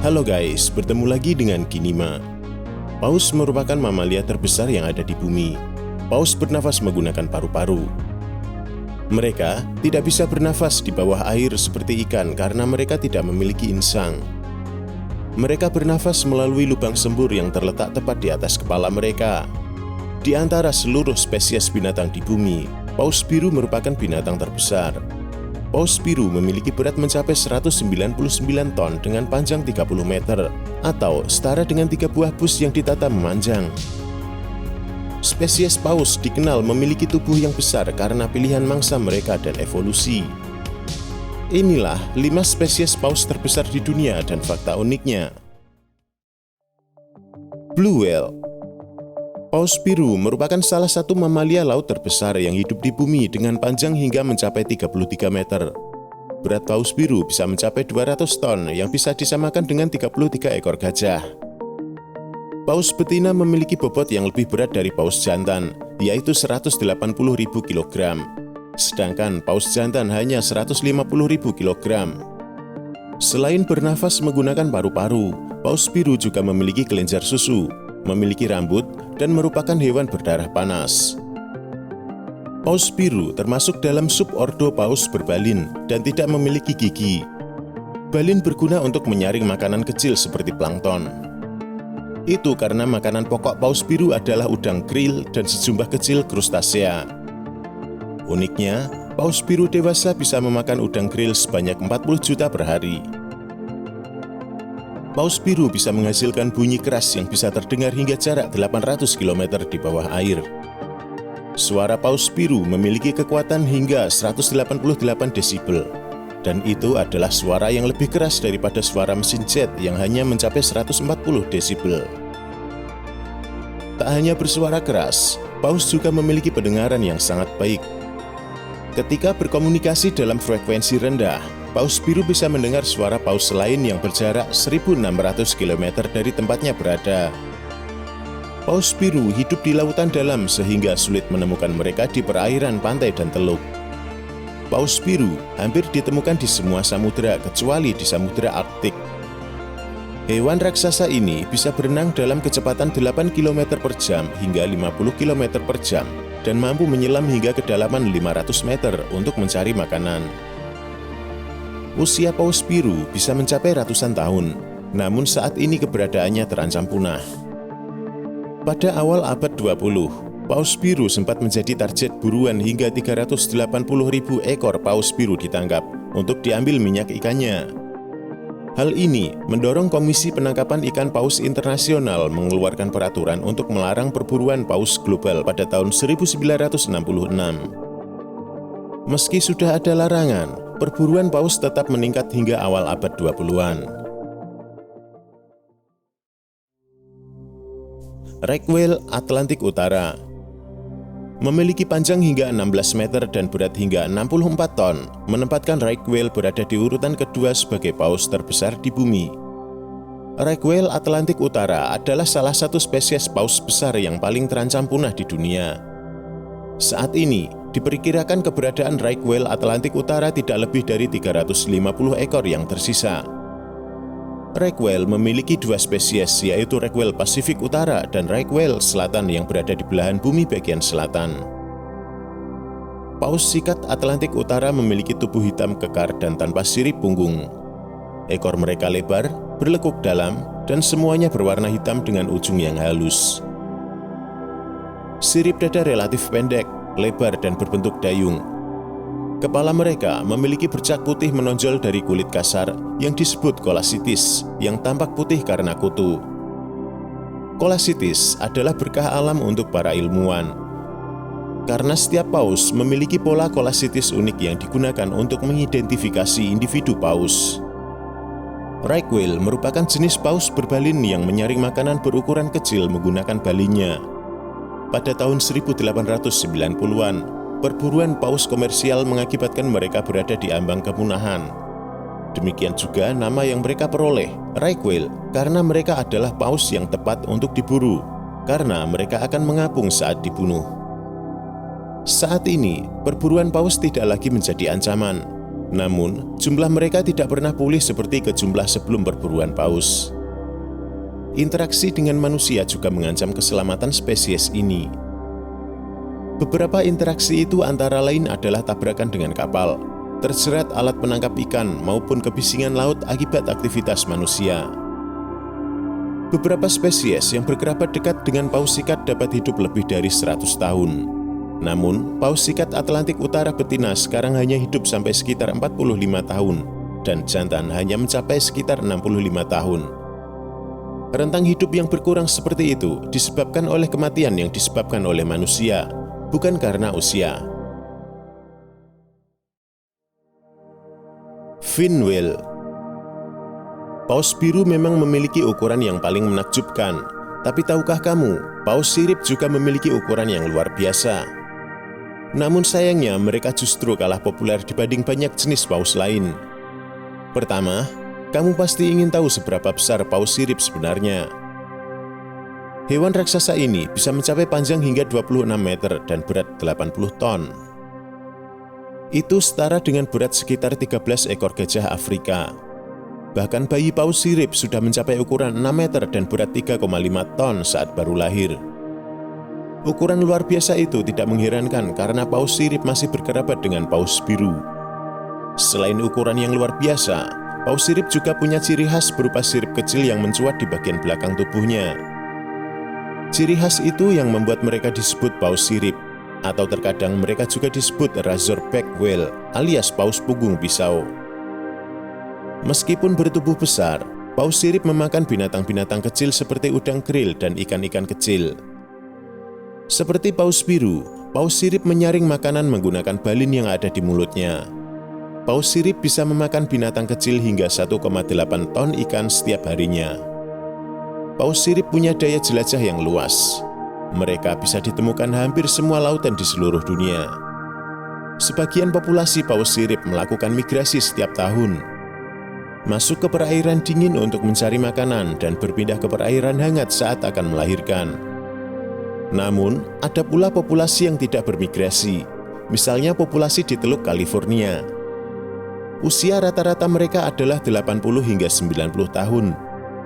Halo guys, bertemu lagi dengan Kinima. Paus merupakan mamalia terbesar yang ada di bumi. Paus bernafas menggunakan paru-paru. Mereka tidak bisa bernafas di bawah air seperti ikan karena mereka tidak memiliki insang. Mereka bernafas melalui lubang sembur yang terletak tepat di atas kepala mereka. Di antara seluruh spesies binatang di bumi, paus biru merupakan binatang terbesar. Paus biru memiliki berat mencapai 199 ton dengan panjang 30 meter, atau setara dengan 3 buah bus yang ditata memanjang. Spesies paus dikenal memiliki tubuh yang besar karena pilihan mangsa mereka dan evolusi. Inilah 5 spesies paus terbesar di dunia dan fakta uniknya. Blue whale. Paus biru merupakan salah satu mamalia laut terbesar yang hidup di bumi dengan panjang hingga mencapai 33 meter. Berat paus biru bisa mencapai 200 ton yang bisa disamakan dengan 33 ekor gajah. Paus betina memiliki bobot yang lebih berat dari paus jantan, yaitu 180.000 kg. Sedangkan paus jantan hanya 150.000 kg. Selain bernafas menggunakan paru-paru, paus biru juga memiliki kelenjar susu, memiliki rambut, dan merupakan hewan berdarah panas. Paus biru termasuk dalam subordo paus berbalin dan tidak memiliki gigi. Balin berguna untuk menyaring makanan kecil seperti plankton. Itu karena makanan pokok paus biru adalah udang krill dan sejumlah kecil krustasea. Uniknya, paus biru dewasa bisa memakan udang krill sebanyak 40 juta per hari. Paus biru bisa menghasilkan bunyi keras yang bisa terdengar hingga jarak 800 km di bawah air. Suara paus biru memiliki kekuatan hingga 188 desibel, dan itu adalah suara yang lebih keras daripada suara mesin jet yang hanya mencapai 140 desibel. Tak hanya bersuara keras, paus juga memiliki pendengaran yang sangat baik. Ketika berkomunikasi dalam frekuensi rendah, paus biru bisa mendengar suara paus lain yang berjarak 1.600 km dari tempatnya berada. Paus biru hidup di lautan dalam sehingga sulit menemukan mereka di perairan pantai dan teluk. Paus biru hampir ditemukan di semua samudera kecuali di Samudra Arktik. Hewan raksasa ini bisa berenang dalam kecepatan 8 km per jam hingga 50 km per jam dan mampu menyelam hingga kedalaman 500 meter untuk mencari makanan. Usia paus biru bisa mencapai ratusan tahun, namun saat ini keberadaannya terancam punah. Pada awal abad 20, paus biru sempat menjadi target buruan hingga 380.000 ekor paus biru ditangkap untuk diambil minyak ikannya. Hal ini mendorong Komisi Penangkapan Ikan Paus Internasional mengeluarkan peraturan untuk melarang perburuan paus global pada tahun 1966. Meski sudah ada larangan, perburuan paus tetap meningkat hingga awal abad 20-an. Right whale Atlantik Utara memiliki panjang hingga 16 meter dan berat hingga 64 ton, menempatkan right whale berada di urutan kedua sebagai paus terbesar di bumi. Right whale Atlantik Utara adalah salah satu spesies paus besar yang paling terancam punah di dunia. Saat ini, diperkirakan keberadaan right whale Atlantik Utara tidak lebih dari 350 ekor yang tersisa. Right whale memiliki 2 spesies, yaitu right whale Pasifik Utara dan right whale Selatan yang berada di belahan bumi bagian selatan. Paus sikat Atlantik Utara memiliki tubuh hitam kekar dan tanpa sirip punggung. Ekor mereka lebar, berlekuk dalam, dan semuanya berwarna hitam dengan ujung yang halus. Sirip dada relatif pendek, lebar dan berbentuk dayung. Kepala mereka memiliki bercak putih menonjol dari kulit kasar yang disebut kolasitis, yang tampak putih karena kutu. Kolasitis adalah berkah alam untuk para ilmuwan, karena setiap paus memiliki pola kolasitis unik yang digunakan untuk mengidentifikasi individu paus. Right whale merupakan jenis paus berbalin yang menyaring makanan berukuran kecil menggunakan balinnya. Pada tahun 1890-an, perburuan paus komersial mengakibatkan mereka berada di ambang kepunahan. Demikian juga nama yang mereka peroleh, right whale, karena mereka adalah paus yang tepat untuk diburu, karena mereka akan mengapung saat dibunuh. Saat ini, perburuan paus tidak lagi menjadi ancaman. Namun, jumlah mereka tidak pernah pulih seperti ke jumlah sebelum perburuan paus. Interaksi dengan manusia juga mengancam keselamatan spesies ini. Beberapa interaksi itu antara lain adalah tabrakan dengan kapal, terjerat alat penangkap ikan maupun kebisingan laut akibat aktivitas manusia. Beberapa spesies yang berkerabat dekat dengan paus sikat dapat hidup lebih dari 100 tahun. Namun, paus sikat Atlantik Utara betina sekarang hanya hidup sampai sekitar 45 tahun, dan jantan hanya mencapai sekitar 65 tahun. Rentang hidup yang berkurang seperti itu disebabkan oleh kematian yang disebabkan oleh manusia, bukan karena usia. Fin whale. Paus biru memang memiliki ukuran yang paling menakjubkan, tapi tahukah kamu, paus sirip juga memiliki ukuran yang luar biasa. Namun sayangnya mereka justru kalah populer dibanding banyak jenis paus lain. Pertama, kamu pasti ingin tahu seberapa besar paus sirip sebenarnya. Hewan raksasa ini bisa mencapai panjang hingga 26 meter dan berat 80 ton. Itu setara dengan berat sekitar 13 ekor gajah Afrika. Bahkan bayi paus sirip sudah mencapai ukuran 6 meter dan berat 3,5 ton saat baru lahir. Ukuran luar biasa itu tidak mengherankan karena paus sirip masih berkerabat dengan paus biru. Selain ukuran yang luar biasa, paus sirip juga punya ciri khas berupa sirip kecil yang mencuat di bagian belakang tubuhnya. Ciri khas itu yang membuat mereka disebut paus sirip, atau terkadang mereka juga disebut razorback whale alias paus punggung pisau. Meskipun bertubuh besar, paus sirip memakan binatang-binatang kecil seperti udang krill dan ikan-ikan kecil. Seperti paus biru, paus sirip menyaring makanan menggunakan balin yang ada di mulutnya. Paus sirip bisa memakan binatang kecil hingga 1,8 ton ikan setiap harinya. Paus sirip punya daya jelajah yang luas. Mereka bisa ditemukan hampir semua lautan di seluruh dunia. Sebagian populasi paus sirip melakukan migrasi setiap tahun. Masuk ke perairan dingin untuk mencari makanan dan berpindah ke perairan hangat saat akan melahirkan. Namun, ada pula populasi yang tidak bermigrasi, misalnya populasi di Teluk California. Usia rata-rata mereka adalah 80 hingga 90 tahun,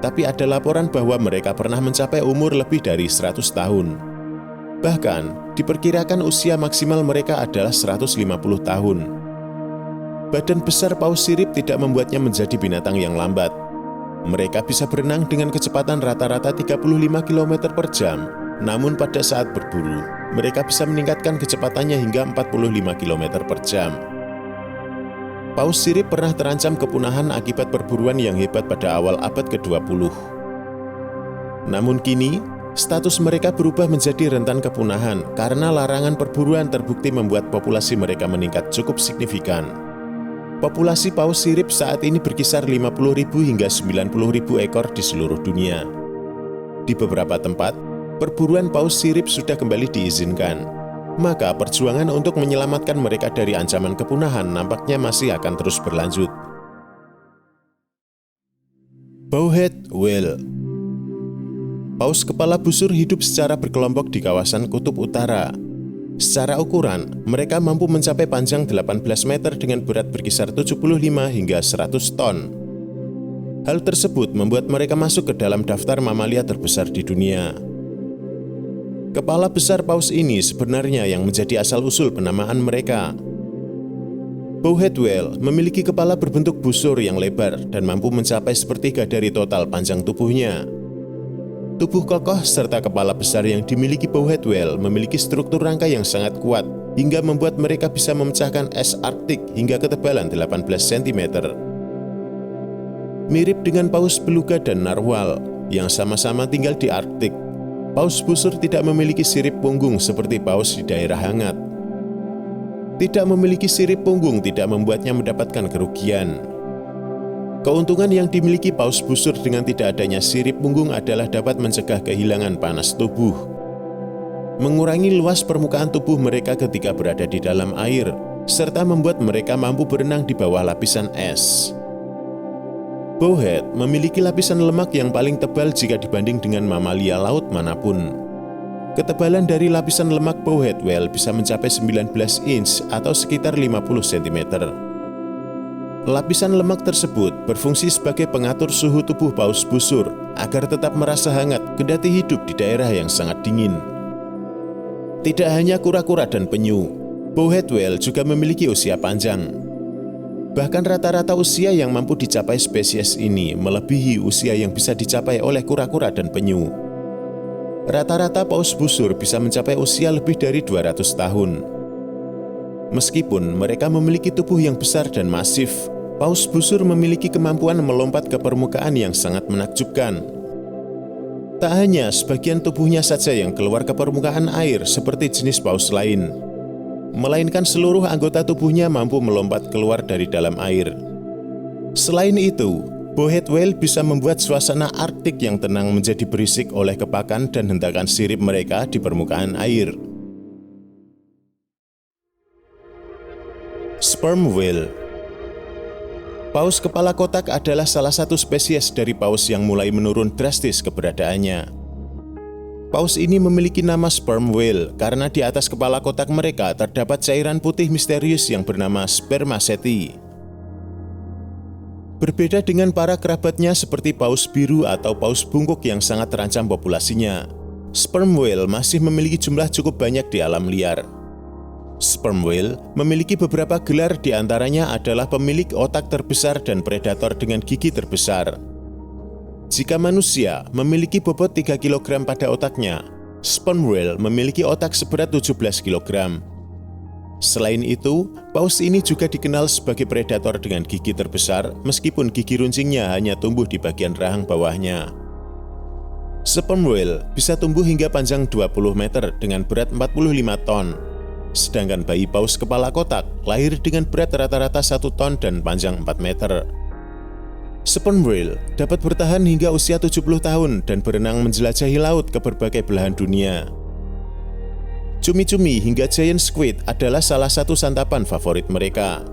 tapi ada laporan bahwa mereka pernah mencapai umur lebih dari 100 tahun. Bahkan, diperkirakan usia maksimal mereka adalah 150 tahun. Badan besar paus sirip tidak membuatnya menjadi binatang yang lambat. Mereka bisa berenang dengan kecepatan rata-rata 35 km per jam, namun pada saat berburu, mereka bisa meningkatkan kecepatannya hingga 45 km per jam. Paus sirip pernah terancam kepunahan akibat perburuan yang hebat pada awal abad ke-20. Namun kini, status mereka berubah menjadi rentan kepunahan karena larangan perburuan terbukti membuat populasi mereka meningkat cukup signifikan. Populasi paus sirip saat ini berkisar 50.000 hingga 90.000 ekor di seluruh dunia. Di beberapa tempat, perburuan paus sirip sudah kembali diizinkan. Maka perjuangan untuk menyelamatkan mereka dari ancaman kepunahan nampaknya masih akan terus berlanjut. Bowhead whale. Paus kepala busur hidup secara berkelompok di kawasan Kutub Utara. Secara ukuran, mereka mampu mencapai panjang 18 meter dengan berat berkisar 75 hingga 100 ton. Hal tersebut membuat mereka masuk ke dalam daftar mamalia terbesar di dunia. Kepala besar paus ini sebenarnya yang menjadi asal-usul penamaan mereka. Bowhead whale memiliki kepala berbentuk busur yang lebar dan mampu mencapai sepertiga dari total panjang tubuhnya. Tubuh kokoh serta kepala besar yang dimiliki bowhead whale memiliki struktur rangka yang sangat kuat hingga membuat mereka bisa memecahkan es Arktik hingga ketebalan 18 cm. Mirip dengan paus beluga dan narwhal yang sama-sama tinggal di Arktik, paus busur tidak memiliki sirip punggung seperti paus di daerah hangat. Tidak memiliki sirip punggung tidak membuatnya mendapatkan kerugian. Keuntungan yang dimiliki paus busur dengan tidak adanya sirip punggung adalah dapat mencegah kehilangan panas tubuh, mengurangi luas permukaan tubuh mereka ketika berada di dalam air, serta membuat mereka mampu berenang di bawah lapisan es. Bowhead memiliki lapisan lemak yang paling tebal jika dibanding dengan mamalia laut manapun. Ketebalan dari lapisan lemak bowhead whale bisa mencapai 19 inch atau sekitar 50 cm. Lapisan lemak tersebut berfungsi sebagai pengatur suhu tubuh paus busur agar tetap merasa hangat kendati hidup di daerah yang sangat dingin. Tidak hanya kura-kura dan penyu, bowhead whale juga memiliki usia panjang. Bahkan rata-rata usia yang mampu dicapai spesies ini melebihi usia yang bisa dicapai oleh kura-kura dan penyu. Rata-rata paus busur bisa mencapai usia lebih dari 200 tahun. Meskipun mereka memiliki tubuh yang besar dan masif, paus busur memiliki kemampuan melompat ke permukaan yang sangat menakjubkan. Tak hanya sebagian tubuhnya saja yang keluar ke permukaan air seperti jenis paus lain, melainkan seluruh anggota tubuhnya mampu melompat keluar dari dalam air. Selain itu, bowhead whale bisa membuat suasana Arktik yang tenang menjadi berisik oleh kepakan dan hentakan sirip mereka di permukaan air. Sperm whale. Paus kepala kotak adalah salah satu spesies dari paus yang mulai menurun drastis keberadaannya. Paus ini memiliki nama sperm whale karena di atas kepala kotak mereka terdapat cairan putih misterius yang bernama spermaceti. Berbeda dengan para kerabatnya seperti paus biru atau paus bungkuk yang sangat terancam populasinya, sperm whale masih memiliki jumlah cukup banyak di alam liar. Sperm whale memiliki beberapa gelar, di antaranya adalah pemilik otak terbesar dan predator dengan gigi terbesar. Jika manusia memiliki bobot 3 kg pada otaknya, sperm whale memiliki otak seberat 17 kg. Selain itu, paus ini juga dikenal sebagai predator dengan gigi terbesar meskipun gigi runcingnya hanya tumbuh di bagian rahang bawahnya. Sperm whale bisa tumbuh hingga panjang 20 meter dengan berat 45 ton. Sedangkan bayi paus kepala kotak lahir dengan berat rata-rata 1 ton dan panjang 4 meter. Sperm whale dapat bertahan hingga usia 70 tahun dan berenang menjelajahi laut ke berbagai belahan dunia. Cumi-cumi hingga giant squid adalah salah satu santapan favorit mereka.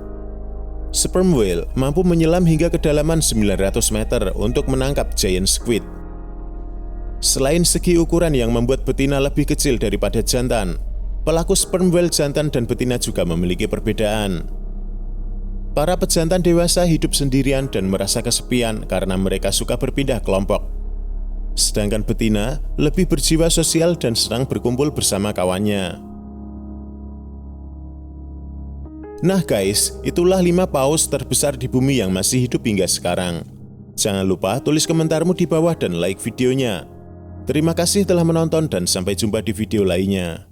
Sperm whale mampu menyelam hingga kedalaman 900 meter untuk menangkap giant squid. Selain segi ukuran yang membuat betina lebih kecil daripada jantan, pelaku sperm whale jantan dan betina juga memiliki perbedaan. Para pejantan dewasa hidup sendirian dan merasa kesepian karena mereka suka berpindah kelompok. Sedangkan betina lebih berjiwa sosial dan senang berkumpul bersama kawannya. Nah guys, itulah 5 paus terbesar di bumi yang masih hidup hingga sekarang. Jangan lupa tulis komentarmu di bawah dan like videonya. Terima kasih telah menonton dan sampai jumpa di video lainnya.